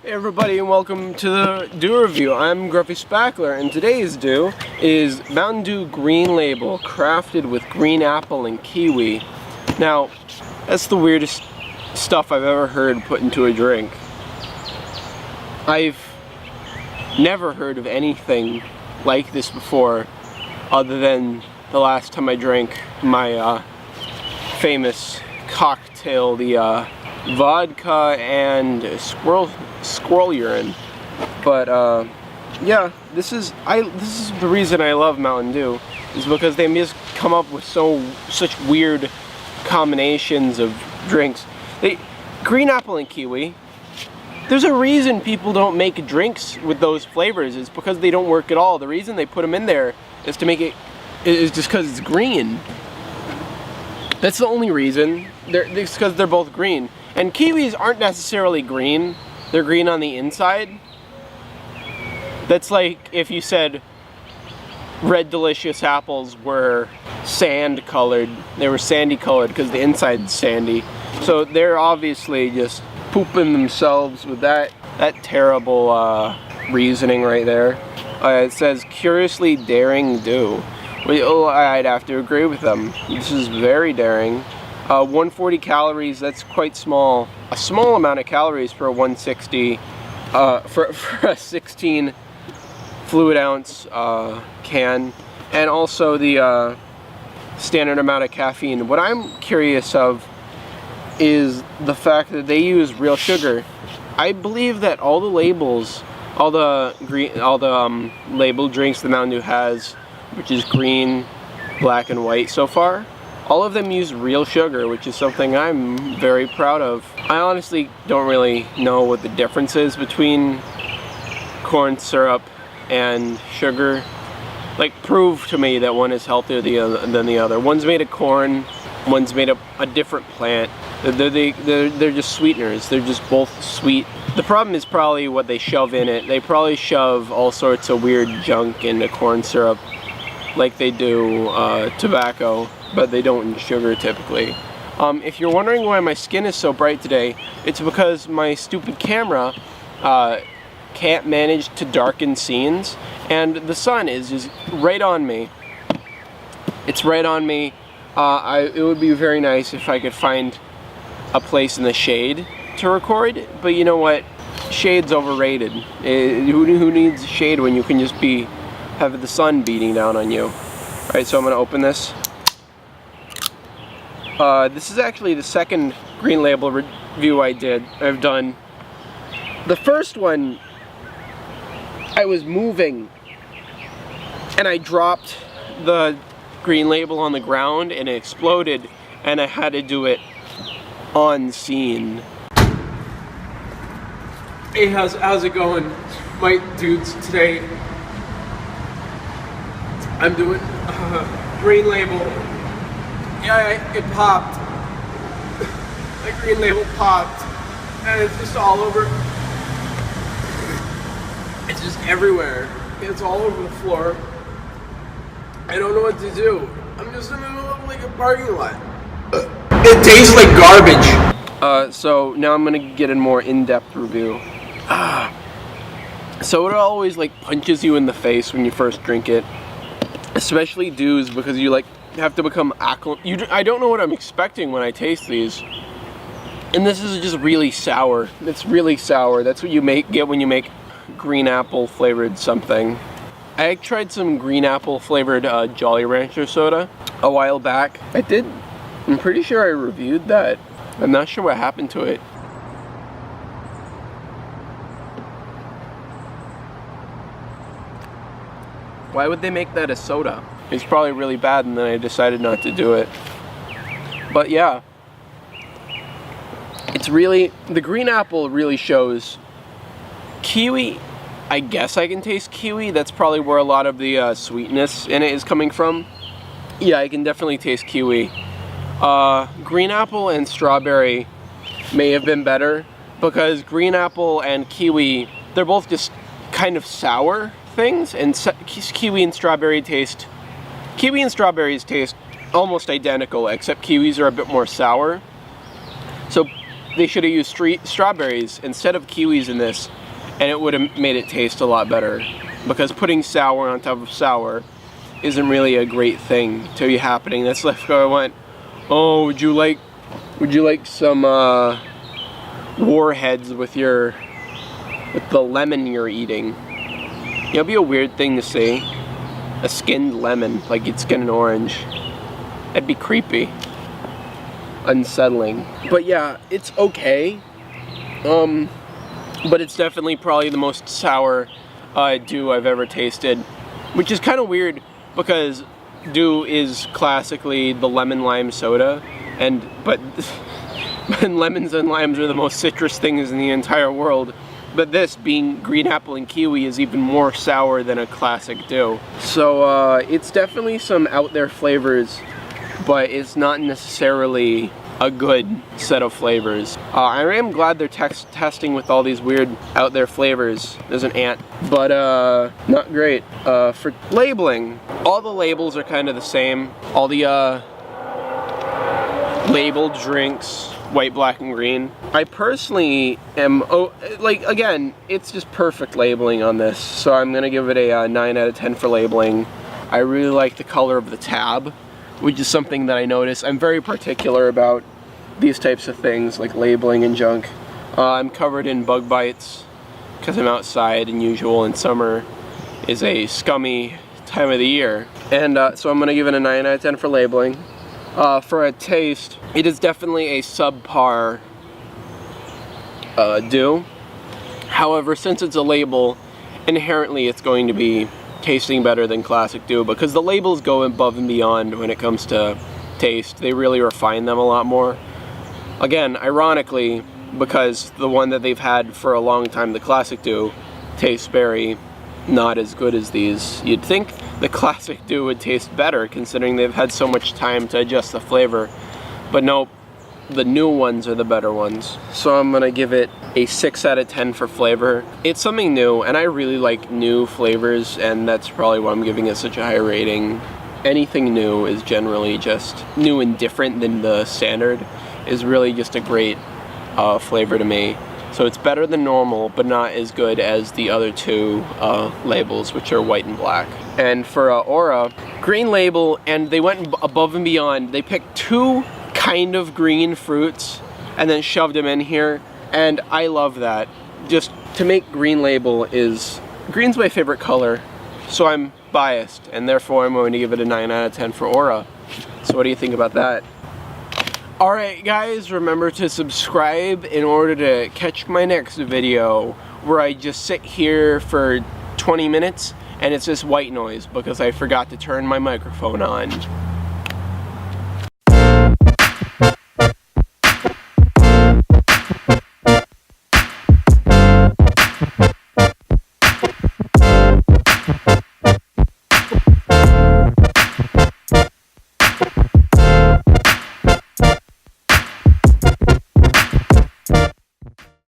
Hey everybody, and welcome to the Dew Review. I'm Gruffy Spackler, and today's Dew is Mountain Dew Green Label, crafted with green apple and kiwi. Now, that's the weirdest stuff I've ever heard put into a drink. I've never heard of anything like this before, other than the last time I drank my famous cocktail, the vodka and squirrel urine. But yeah, this is the reason I love Mountain Dew, is because they just come up with such weird combinations of drinks. Green apple and kiwi. There's a reason people don't make drinks with those flavors. It's because they don't work at all. The reason they put them in there is to make it is just because it's green. That's the only reason. It's because they're both green. And kiwis aren't necessarily green. They're green on the inside. That's like if you said Red Delicious apples were sand colored. They were sandy colored because the inside's sandy. So they're obviously just pooping themselves with that terrible reasoning right there. It says curiously daring Dew. Well, I'd have to agree with them. This is very daring. 140 calories, that's quite small. A small amount of calories for a 160, for a 16 fluid ounce can. And also the standard amount of caffeine. What I'm curious of is the fact that they use real sugar. I believe that all the labels, all the labeled drinks that Mountain Dew has, which is green, black, and white so far, all of them use real sugar, which is something I'm very proud of. I honestly don't really know what the difference is between corn syrup and sugar. Like, prove to me that one is healthier than the other. One's made of corn, one's made of a different plant. They're just sweeteners. They're just both sweet. The problem is probably what they shove in it. They probably shove all sorts of weird junk into corn syrup, like they do tobacco, but they don't in sugar typically. If you're wondering why my skin is so bright today, it's because my stupid camera can't manage to darken scenes, and the sun is just right on me. It's right on me. It would be very nice if I could find a place in the shade to record, but you know what? Shade's overrated. Who needs shade when you can just have the sun beating down on you? Alright, so I'm gonna open this. This is actually the second Green Label review I've done. The first one, I was moving and I dropped the Green Label on the ground and it exploded, and I had to do it on scene. Hey, how's it going, my dudes? Today I'm doing Green Label. Yeah, it popped. The Green Label popped, and it's just all over. It's just everywhere. It's all over the floor. I don't know what to do. I'm just in the middle of like a parking lot. It tastes like garbage. So now I'm gonna get a more in-depth review. So it always like punches you in the face when you first drink it, especially Dews, because you like have to become acclimated. I don't know what I'm expecting when I taste these, and this is just really sour. It's really sour. That's what you get when you make green apple flavored something. I tried some green apple flavored Jolly Rancher soda a while back. I'm pretty sure I reviewed that. I'm not sure what happened to it. Why would they make that a soda? It's probably really bad, and then I decided not to do it. But yeah, the green apple really shows. Kiwi, I guess I can taste kiwi. That's probably where a lot of the sweetness in it is coming from. Yeah, I can definitely taste kiwi. Green apple and strawberry may have been better, because green apple and kiwi, they're both just kind of sour things, and kiwi and strawberries taste almost identical, except kiwis are a bit more sour. So they should have used strawberries instead of kiwis in this, and it would have made it taste a lot better. Because putting sour on top of sour isn't really a great thing to be happening. That's like I went, oh, would you like some warheads with the lemon you're eating? It'll be a weird thing to say. A skinned lemon, like you'd skin an orange. That'd be creepy. Unsettling. But yeah, it's okay. But it's definitely probably the most sour dew I've ever tasted. Which is kind of weird because dew is classically the lemon lime soda. But lemons and limes are the most citrus things in the entire world. But this, being green apple and kiwi, is even more sour than a classic dew. So it's definitely some out there flavors, but it's not necessarily a good set of flavors. I am glad they're testing with all these weird out there flavors. There's an ant, but not great. For labeling, all the labels are kind of the same. All the labeled drinks, white, black, and green. I personally am, again, it's just perfect labeling on this, so I'm gonna give it a 9 out of 10 for labeling. I really like the color of the tab, which is something that I notice. I'm very particular about these types of things, like labeling and junk. I'm covered in bug bites because I'm outside, and usual in summer is a scummy time of the year. And so I'm gonna give it a 9 out of 10 for labeling. For a taste, it is definitely a subpar dew. However, since it's a label, inherently it's going to be tasting better than classic dew because the labels go above and beyond when it comes to taste. They really refine them a lot more. Again, ironically, because the one that they've had for a long time, the classic dew, tastes very not as good as these. You'd think the classic dew would taste better considering they've had so much time to adjust the flavor, but nope, the new ones are the better ones. So I'm gonna give it a 6 out of 10 for flavor. It's something new, and I really like new flavors, and that's probably why I'm giving it such a high rating. Anything new is generally just new and different than the standard, is really just a great flavor to me. So it's better than normal, but not as good as the other two labels, which are white and black. And for Aura, green label, and they went above and beyond. They picked two kind of green fruits and then shoved them in here, and I love that. Just to make green label green's my favorite color, so I'm biased, and therefore I'm going to give it a 9 out of 10 for Aura. So what do you think about that? Alright guys, remember to subscribe in order to catch my next video where I just sit here for 20 minutes and it's just white noise because I forgot to turn my microphone on.